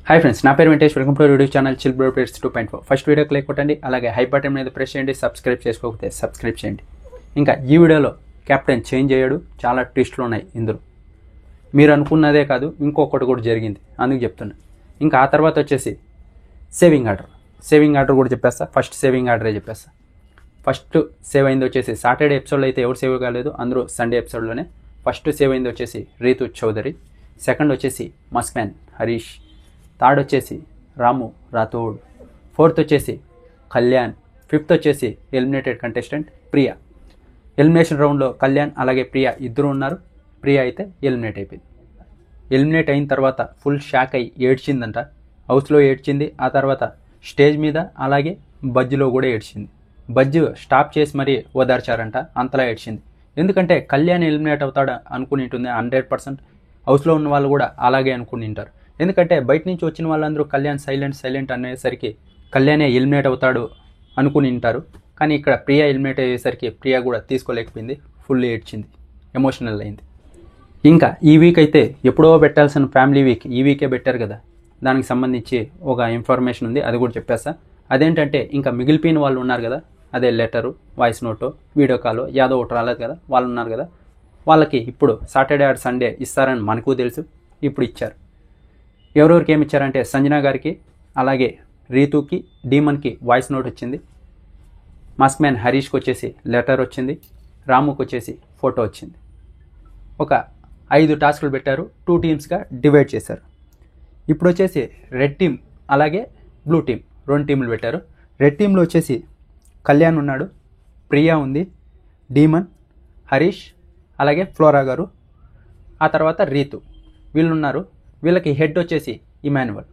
Hi friends, నా పేరు Venkatesh. Welcome to YouTube channel chill bro players 2.4. First వీడియోకి like కొట్టండి, అలాగే హై బటన్ మీద ప్రెస్ చేయండి. సబ్స్క్రైబ్ చేసుకోకపోతే సబ్స్క్రైబ్ చేయండి. ఇంకా ఈ వీడియోలో కెప్టెన్ చేంజ్ అయ్యాడు, చాలా ట్విస్ట్లు ఉన్నాయి ఇందులో. మీరు అనుకున్నదే కాదు, ఇంకొకటి కూడా జరిగింది, అందుకు చెప్తున్నా. ఇంకా ఆ తర్వాత వచ్చేసి సేవింగ్ ఆర్డర్ కూడా చెప్పేస్తా. ఫస్ట్ సేవింగ్ ఆర్డరే చెప్పేస్తా. ఫస్ట్ సేవ్ అయింది వచ్చేసి సాటర్డే ఎపిసోడ్లో అయితే ఎవరు సేవ్ కాలేదు, అందరూ సండే ఎపిసోడ్లోనే. ఫస్ట్ సేవ్ అయింది వచ్చేసి రీతు చౌదరి, సెకండ్ వచ్చేసి మస్క్మ్యాన్ హరీష్, థర్డ్ వచ్చేసి రాము రాథోడ్, ఫోర్త్ వచ్చేసి కళ్యాణ్, ఫిఫ్త్ వచ్చేసి ఎలిమినేటెడ్ కంటెస్టెంట్ ప్రియా. ఎలిమినేషన్ రౌండ్లో కళ్యాణ్ అలాగే ప్రియా ఇద్దరు ఉన్నారు. ప్రియా అయితే ఎలిమినేట్ అయిపోయింది. ఎలిమినేట్ అయిన తర్వాత ఫుల్ షాక్ అయ్యి ఏడ్చిందంట. హౌస్లో ఏడ్చింది, ఆ తర్వాత స్టేజ్ మీద అలాగే బజ్లో కూడా ఏడ్చింది. బజ్జు స్టాప్ చేసి మరీ ఓదార్చారంట, అంతలా ఏడ్చింది. ఎందుకంటే కళ్యాణ్ ఎలిమినేట్ అవుతాడు అనుకుని ఉంటుంది 100%. హౌస్లో ఉన్న వాళ్ళు కూడా అలాగే అనుకుని ఉంటారు. ఎందుకంటే బయట నుంచి వచ్చిన వాళ్ళందరూ కళ్యాణ్ సైలెంట్ అనేసరికి కళ్యాణే ఎలిమినేట్ అవుతాడు అనుకుని ఉంటారు. కానీ ఇక్కడ ప్రియా ఎలిమినేట్ అయ్యేసరికి ప్రియా కూడా తీసుకోలేకపోయింది, ఫుల్ ఏడ్చింది, ఎమోషనల్ అయింది. ఇంకా ఈ వీక్ అయితే ఎప్పుడో పెట్టాల్సిన ఫ్యామిలీ వీక్ ఈ వీకే పెట్టారు కదా, దానికి సంబంధించి ఒక ఇన్ఫర్మేషన్ ఉంది, అది కూడా చెప్పేస్తా. అదేంటంటే ఇంకా మిగిలిపోయిన వాళ్ళు ఉన్నారు కదా, అదే letter, voice note, video call యాదో ఒకటి రాలేదు కదా, వాళ్ళు ఉన్నారు కదా, వాళ్ళకి ఇప్పుడు సాటర్డే ఆర్ సండే ఇస్తారని మనకు తెలుసు, ఇప్పుడు ఇచ్చారు. ఎవరెవరికి ఏమి ఇచ్చారంటే సంజన గారికి అలాగే రీతుకి డీమన్కి వాయిస్ నోట్ వచ్చింది, మస్క్మ్యాన్ హరీష్కి వచ్చేసి లెటర్ వచ్చింది, రాముకి వచ్చేసి ఫోటో వచ్చింది. ఒక 5 టాస్కులు పెట్టారు, 2 టీమ్స్గా డివైడ్ చేశారు. ఇప్పుడు వచ్చేసి రెడ్ టీమ్ అలాగే బ్లూ టీమ్ 2 టీంలు పెట్టారు. రెడ్ టీంలో వచ్చేసి కళ్యాణ్ ఉన్నాడు, ప్రియా ఉంది, డీమన్, హరీష్ అలాగే ఫ్లోరా గారు, ఆ తర్వాత రీతు, వీళ్ళు ఉన్నారు. వీళ్ళకి హెడ్ వచ్చేసి ఇమాన్యువల్.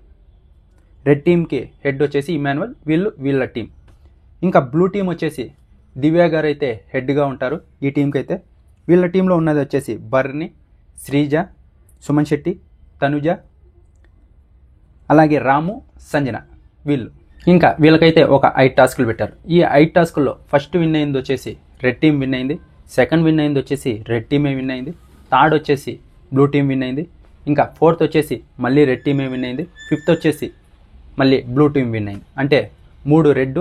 రెడ్ టీమ్కి హెడ్ వచ్చేసి ఇమాన్యువల్, వీళ్ళ టీం. ఇంకా బ్లూ టీం వచ్చేసి దివ్య గారు అయితే హెడ్గా ఉంటారు ఈ టీంకి అయితే. వీళ్ళ టీంలో ఉన్నది వచ్చేసి బర్ని, శ్రీజ, సుమన్ శెట్టి, తనుజ అలాగే రాము, సంజన, వీళ్ళు. ఇంకా వీళ్ళకైతే ఒక 5 టాస్కులు పెట్టారు. ఈ 5 టాస్కుల్లో ఫస్ట్ విన్ అయింది వచ్చేసి రెడ్ టీం విన్ అయింది, సెకండ్ విన్ అయింది వచ్చేసి రెడ్ టీమే విన్ అయింది, థర్డ్ వచ్చేసి బ్లూ టీం విన్ అయింది, ఇంకా ఫోర్త్ వచ్చేసి మళ్ళీ రెడ్ టీమే విన్ అయింది, ఫిఫ్త్ వచ్చేసి మళ్ళీ బ్లూ టీం విన్ అయింది. అంటే 3 రెడ్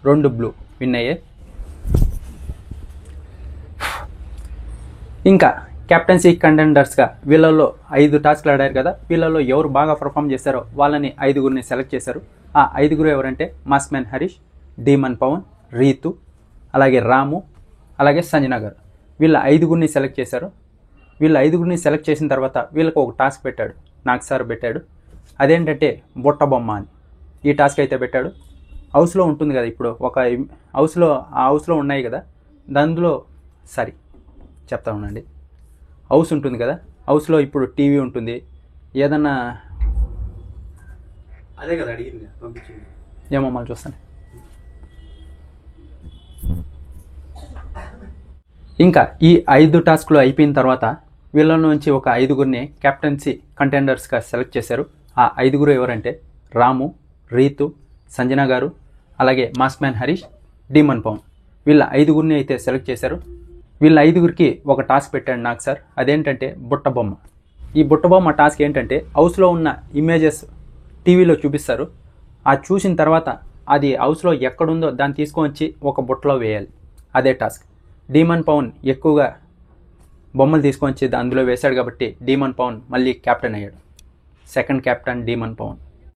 2 బ్లూ విన్ అయ్యాయి. ఇంకా కెప్టెన్సీ కంటెండర్స్గా వీళ్ళల్లో 5 టాస్క్లు ఆడారు కదా, వీళ్ళల్లో ఎవరు బాగా పర్ఫామ్ చేశారో వాళ్ళని 5గురిని సెలెక్ట్ చేశారు. ఆ 5గురు ఎవరంటే మస్క్మ్యాన్ హరీష్, డీమన్ పవన్, రీతు అలాగే రాము అలాగే సంజన గారు. వీళ్ళ 5గురిని సెలెక్ట్ చేశారు. వీళ్ళ 5గురిని సెలెక్ట్ చేసిన తర్వాత వీళ్ళకి ఒక టాస్క్ పెట్టాడు, నాకు సార్ పెట్టాడు. అదేంటంటే బుట్ట బొమ్మ అని ఈ టాస్క్ అయితే పెట్టాడు. హౌస్లో ఉంటుంది కదా, ఇప్పుడు ఒక హౌస్లో ఉన్నాయి కదా, దానిలో చెప్తా ఉండండి. హౌస్ ఉంటుంది కదా, హౌస్లో ఇప్పుడు టీవీ ఉంటుంది, ఏదన్నా అదే కదా అడిగింది, పంపించింది. ఏమో మళ్ళీ చూస్తాను. ఇంకా ఈ 5 టాస్క్లు అయిపోయిన తర్వాత వీళ్ళ నుంచి ఒక 5గురిని కెప్టెన్సీ కంటెండర్స్గా సెలెక్ట్ చేశారు. ఆ 5గురు ఎవరంటే రాము, రీతు, సంజన గారు అలాగే మస్క్మ్యాన్ హరీష్, డీమన్ పవన్. వీళ్ళ 5గురిని అయితే సెలెక్ట్ చేశారు. వీళ్ళ 5గురికి ఒక టాస్క్ పెట్టాడు నాకు సార్, అదేంటంటే బుట్ట బొమ్మ. ఈ బుట్ట బొమ్మ టాస్క్ ఏంటంటే హౌస్లో ఉన్న ఇమేజెస్ టీవీలో చూపిస్తారు. ఆ చూసిన తర్వాత అది హౌస్లో ఎక్కడుందో దాన్ని తీసుకొని ఒక బుట్టలో వేయాలి, అదే టాస్క్. డీమన్ పవన్ ఎక్కువగా బొమ్మలు తీసుకొని అందులో వేశాడు కాబట్టి డీమన్ పవన్ మళ్ళీ కెప్టెన్ అయ్యాడు. Second captain demon Pawan.